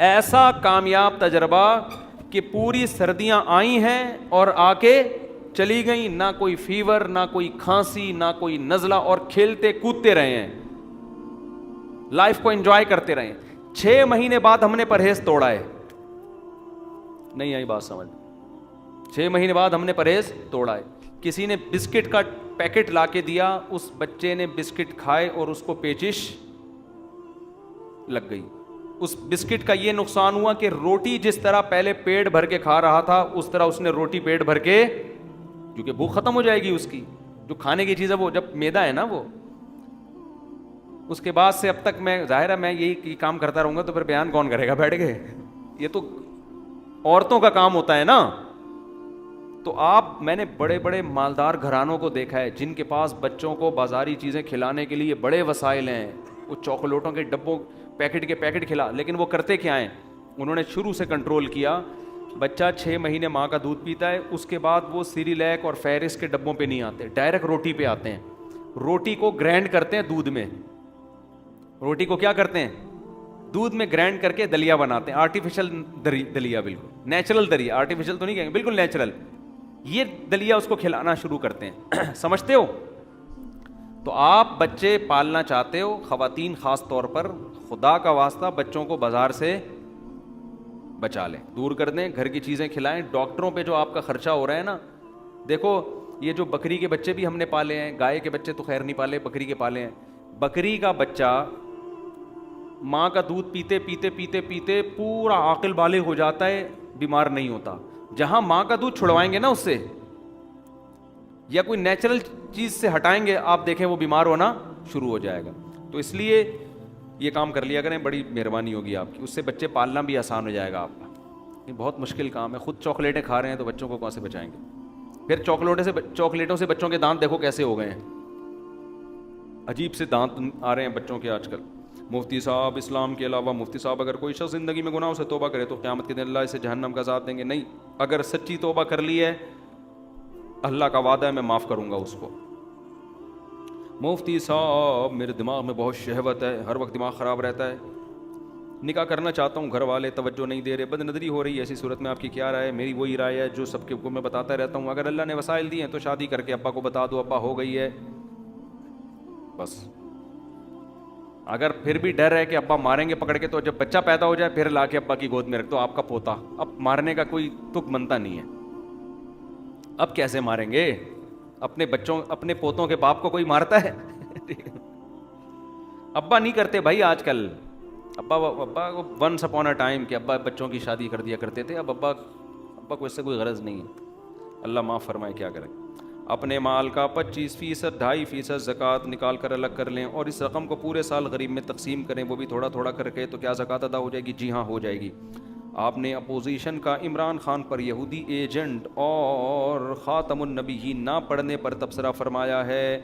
ایسا کامیاب تجربہ کہ پوری سردیاں آئی ہیں اور آ کے چلی گئیں, نہ کوئی فیور, نہ کوئی کھانسی, نہ کوئی نزلہ, اور کھیلتے کودتے رہے ہیں, لائف کو انجوائے کرتے رہے. 6 مہینے بعد ہم نے پرہیز توڑا ہے. نہیں آئی بات سمجھ؟ 6 مہینے بعد ہم نے پرہیز توڑا ہے. کسی نے بسکٹ کا پیکٹ لا کے دیا, اس بچے نے بسکٹ کھائے اور اس کو پیچش لگ گئی. اس بسکٹ کا یہ نقصان ہوا کہ روٹی جس طرح پہلے پیٹ بھر کے کھا رہا تھا, اس طرح اس نے روٹی پیٹ بھر کے, کیونکہ بھوک ختم ہو جائے گی اس کی, جو کھانے کی چیز ہے وہ جب میدا ہے نا وہ. اس کے بعد سے اب تک میں, ظاہر ہے میں یہی کام کرتا رہوں گا تو پھر بیان کون کرے گا بیٹھ کے, یہ تو عورتوں کا کام ہوتا ہے نا. تو میں نے بڑے بڑے مالدار گھرانوں کو دیکھا ہے جن کے پاس بچوں کو بازاری چیزیں کھلانے کے لیے بڑے وسائل ہیں. وہ چاکلیٹوں کے ڈبوں پیکٹ کے پیکٹ کھلا, لیکن وہ کرتے کیا ہیں, انہوں نے شروع سے کنٹرول کیا. بچہ 6 مہینے ماں کا دودھ پیتا ہے, اس کے بعد وہ سیریلیک اور فیرس کے ڈبوں پہ نہیں آتے, ڈائریکٹ روٹی پہ آتے ہیں. روٹی کو گرینڈ کرتے ہیں دودھ میں, روٹی کو کیا کرتے ہیں, دودھ میں گرینڈ کر کے دلیا بناتے ہیں. آرٹیفیشل دلیا, بالکل نیچرل دلیا, آرٹیفیشل تو نہیں کہیں گے, بالکل نیچرل. یہ دلیا اس کو کھلانا شروع کرتے ہیں. سمجھتے ہو؟ تو آپ بچے پالنا چاہتے ہو, خواتین خاص طور پر, خدا کا واسطہ بچوں کو بازار سے بچا لیں, دور کر دیں, گھر کی چیزیں کھلائیں. ڈاکٹروں پہ جو آپ کا خرچہ ہو رہا ہے نا, دیکھو یہ جو بکری کے بچے بھی ہم نے پالے ہیں, گائے کے بچے تو خیر نہیں پالے, بکری کے پالے ہیں. بکری کا بچہ ماں کا دودھ پیتے پیتے پیتے پیتے پورا عاقل بالغ ہو جاتا ہے, بیمار نہیں ہوتا. جہاں ماں کا دودھ چھڑوائیں گے نا اس سے, یا کوئی نیچرل چیز سے ہٹائیں گے, آپ دیکھیں وہ بیمار ہونا شروع ہو جائے گا. تو اس لیے یہ کام کر لیا کریں, بڑی مہربانی ہوگی آپ کی, اس سے بچے پالنا بھی آسان ہو جائے گا آپ کا. یہ بہت مشکل کام ہے. خود چاکلیٹیں کھا رہے ہیں تو بچوں کو کہاں سے بچائیں گے؟ پھر چاکلیٹوں سے بچوں کے دانت دیکھو کیسے ہو گئے ہیں, عجیب سے دانت آ رہے ہیں بچوں کے آج کل. مفتی صاحب, اسلام کے علاوہ مفتی صاحب, اگر کوئی شخص زندگی میں گناہوں سے توبہ کرے تو قیامت کے دن اللہ اسے جہنم کا عذاب دیں گے. نہیں, اگر سچی توبہ کر لی ہے, اللہ کا وعدہ ہے میں معاف کروں گا اس کو. مفتی صاحب میرے دماغ میں بہت شہوت ہے, ہر وقت دماغ خراب رہتا ہے, نکاح کرنا چاہتا ہوں, گھر والے توجہ نہیں دے رہے, بد نظری ہو رہی ہے, ایسی صورت میں آپ کی کیا رائے ہے؟ میری وہی رائے ہے جو سب کو میں بتاتا رہتا ہوں, اگر اللہ نے وسائل دیے ہیں تو شادی کر کے ابا کو بتا دو, ابا ہو گئی ہے بس. اگر پھر بھی ڈر ہے کہ ابا ماریں گے پکڑ کے, تو جب بچہ پیدا ہو جائے پھر لا کے ابا کی گود میں رکھ دو, آپ کا پوتا. اب مارنے کا کوئی تک بنتا نہیں ہے. اب کیسے ماریں گے اپنے بچوں, اپنے پوتوں کے باپ کو کوئی مارتا ہے؟ ابا نہیں کرتے بھائی آج کل. ابا ونس اپون اے ٹائم کہ ابا بچوں کی شادی کر دیا کرتے تھے, اب ابا کو اس سے کوئی غرض نہیں ہے. اللہ معاف فرمائے, کیا کریں. اپنے مال کا 25%, 2.5% زکوٰۃ نکال کر الگ کر لیں اور اس رقم کو پورے سال غریب میں تقسیم کریں, وہ بھی تھوڑا تھوڑا کر کے, تو کیا زکوٰۃ ادا ہو جائے گی؟ جی ہاں ہو جائے گی. آپ نے اپوزیشن کا عمران خان پر یہودی ایجنٹ اور خاتم النبیین نہ پڑھنے پر تبصرہ فرمایا ہے.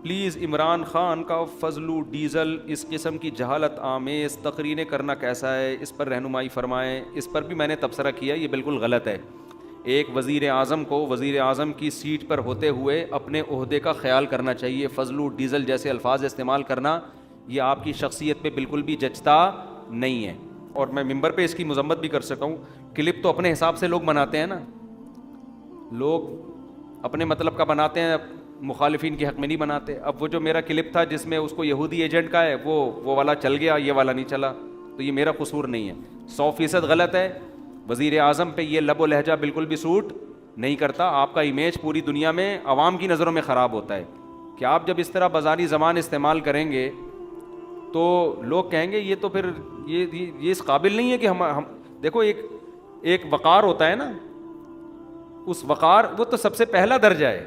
پلیز عمران خان کا فضلو ڈیزل اس قسم کی جہالت آمیز تقریریں کرنا کیسا ہے, اس پر رہنمائی فرمائیں. اس پر بھی میں نے تبصرہ کیا, یہ بالکل غلط ہے. ایک وزیر اعظم کو وزیر اعظم کی سیٹ پر ہوتے ہوئے اپنے عہدے کا خیال کرنا چاہیے. فضلو ڈیزل جیسے الفاظ استعمال کرنا یہ آپ کی شخصیت پہ بالکل بھی جچتا نہیں ہے. اور میں ممبر پہ اس کی مذمت بھی کر سکتا ہوں. کلپ تو اپنے حساب سے لوگ بناتے ہیں نا, لوگ اپنے مطلب کا بناتے ہیں, مخالفین کے حق میں نہیں بناتے. اب وہ جو میرا کلپ تھا جس میں اس کو یہودی ایجنٹ کا ہے, وہ والا چل گیا, یہ والا نہیں چلا, تو یہ میرا قصور نہیں ہے. 100% غلط ہے. وزیر اعظم پہ یہ لب و لہجہ بالکل بھی سوٹ نہیں کرتا. آپ کا امیج پوری دنیا میں عوام کی نظروں میں خراب ہوتا ہے کہ آپ جب اس طرح بازاری زبان استعمال کریں گے تو لوگ کہیں گے یہ تو پھر یہ اس قابل نہیں ہے کہ ہم دیکھو ایک وقار ہوتا ہے نا, اس وقار وہ تو سب سے پہلا درجہ ہے.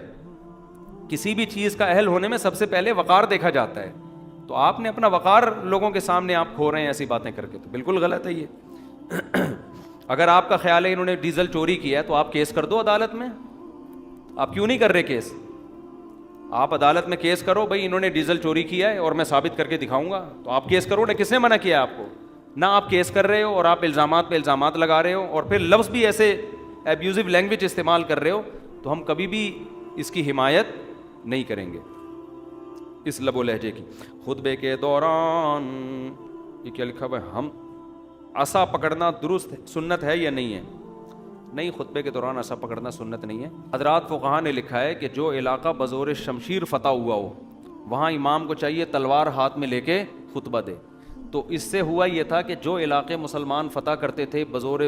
کسی بھی چیز کا اہل ہونے میں سب سے پہلے وقار دیکھا جاتا ہے. تو آپ نے اپنا وقار لوگوں کے سامنے آپ کھو رہے ہیں ایسی باتیں کر کے, تو بالکل غلط ہے یہ. اگر آپ کا خیال ہے انہوں نے ڈیزل چوری کیا ہے تو آپ کیس کر دو عدالت میں. آپ کیوں نہیں کر رہے کیس؟ آپ عدالت میں کیس کرو, بھائی انہوں نے ڈیزل چوری کیا ہے اور میں ثابت کر کے دکھاؤں گا, تو آپ کیس کرو نا. کس نے منع کیا آپ کو؟ نہ آپ کیس کر رہے ہو اور آپ الزامات پہ الزامات لگا رہے ہو, اور پھر لفظ بھی ایسے ایبیوزو لینگویج استعمال کر رہے ہو, تو ہم کبھی بھی اس کی حمایت نہیں کریں گے اس لب و لہجے کی. خطبے کے دوران یہ کیا لکھا ہوا ہے, عصا پکڑنا درست سنت ہے یا نہیں ہے؟ نہیں، خطبے کے دوران عصا پکڑنا سنت نہیں ہے. حضرات فقہا نے لکھا ہے کہ جو علاقہ بزور شمشیر فتح ہوا ہو وہاں امام کو چاہیے تلوار ہاتھ میں لے کے خطبہ دے. تو اس سے ہوا یہ تھا کہ جو علاقے مسلمان فتح کرتے تھے بزور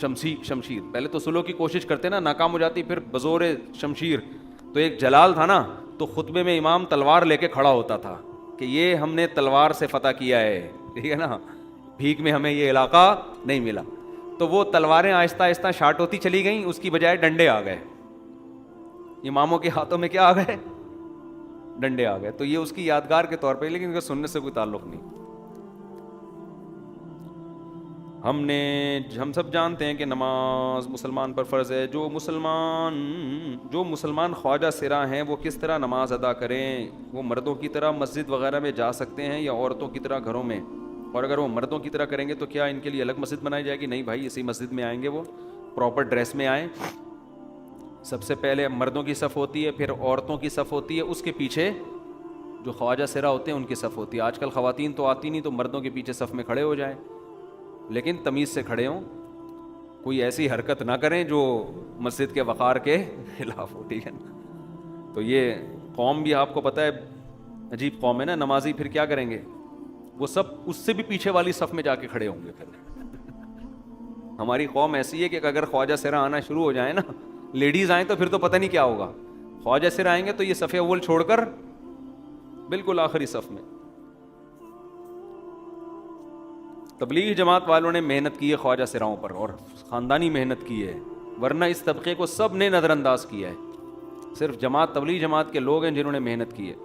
شمشیر، پہلے تو سلو کی کوشش کرتے نا، ناکام ہو جاتی، پھر بزور شمشیر، تو ایک جلال تھا نا، تو خطبے میں امام تلوار لے کے کھڑا ہوتا تھا کہ یہ ہم نے تلوار سے فتح کیا ہے، ٹھیک ہے نا، بھیک میں ہمیں یہ علاقہ نہیں ملا. تو وہ تلواریں آہستہ آہستہ شارٹ ہوتی چلی گئیں، اس کی بجائے ڈنڈے آ گئے، اماموں کے ہاتھوں میں کیا آ گئے؟ ڈنڈے آ گئے. تو یہ اس کی یادگار کے طور پہ، لیکن اس کا سننے سے کوئی تعلق نہیں. ہم سب جانتے ہیں کہ نماز مسلمان پر فرض ہے. جو مسلمان خواجہ سرا ہیں وہ کس طرح نماز ادا کریں؟ وہ مردوں کی طرح مسجد وغیرہ میں جا سکتے ہیں یا عورتوں کی طرح گھروں میں؟ اور اگر وہ مردوں کی طرح کریں گے تو کیا ان کے لیے الگ مسجد بنائی جائے گی؟ نہیں بھائی، اسی مسجد میں آئیں گے، وہ پراپر ڈریس میں آئیں. سب سے پہلے مردوں کی صف ہوتی ہے، پھر عورتوں کی صف ہوتی ہے، اس کے پیچھے جو خواجہ سرا ہوتے ہیں ان کی صف ہوتی ہے. آج کل خواتین تو آتی نہیں، تو مردوں کے پیچھے صف میں کھڑے ہو جائیں، لیکن تمیز سے کھڑے ہوں، کوئی ایسی حرکت نہ کریں جو مسجد کے وقار کے خلاف ہو، ٹھیک ہے نا. تو یہ قوم بھی آپ کو پتہ ہے عجیب قوم ہے نا. نمازی پھر کیا کریں گے؟ وہ سب اس سے بھی پیچھے والی صف میں جا کے کھڑے ہوں گے. پھر ہماری قوم ایسی ہے کہ اگر خواجہ سرا آنا شروع ہو جائیں نا، لیڈیز آئیں تو پھر تو پتہ نہیں کیا ہوگا. خواجہ سرا آئیں گے تو یہ صف اول چھوڑ کر بالکل آخری صف میں. تبلیغ جماعت والوں نے محنت کی ہے خواجہ سراؤں پر، اور خاندانی محنت کی ہے، ورنہ اس طبقے کو سب نے نظر انداز کیا ہے. صرف تبلیغ جماعت کے لوگ ہیں جنہوں نے محنت کی ہے.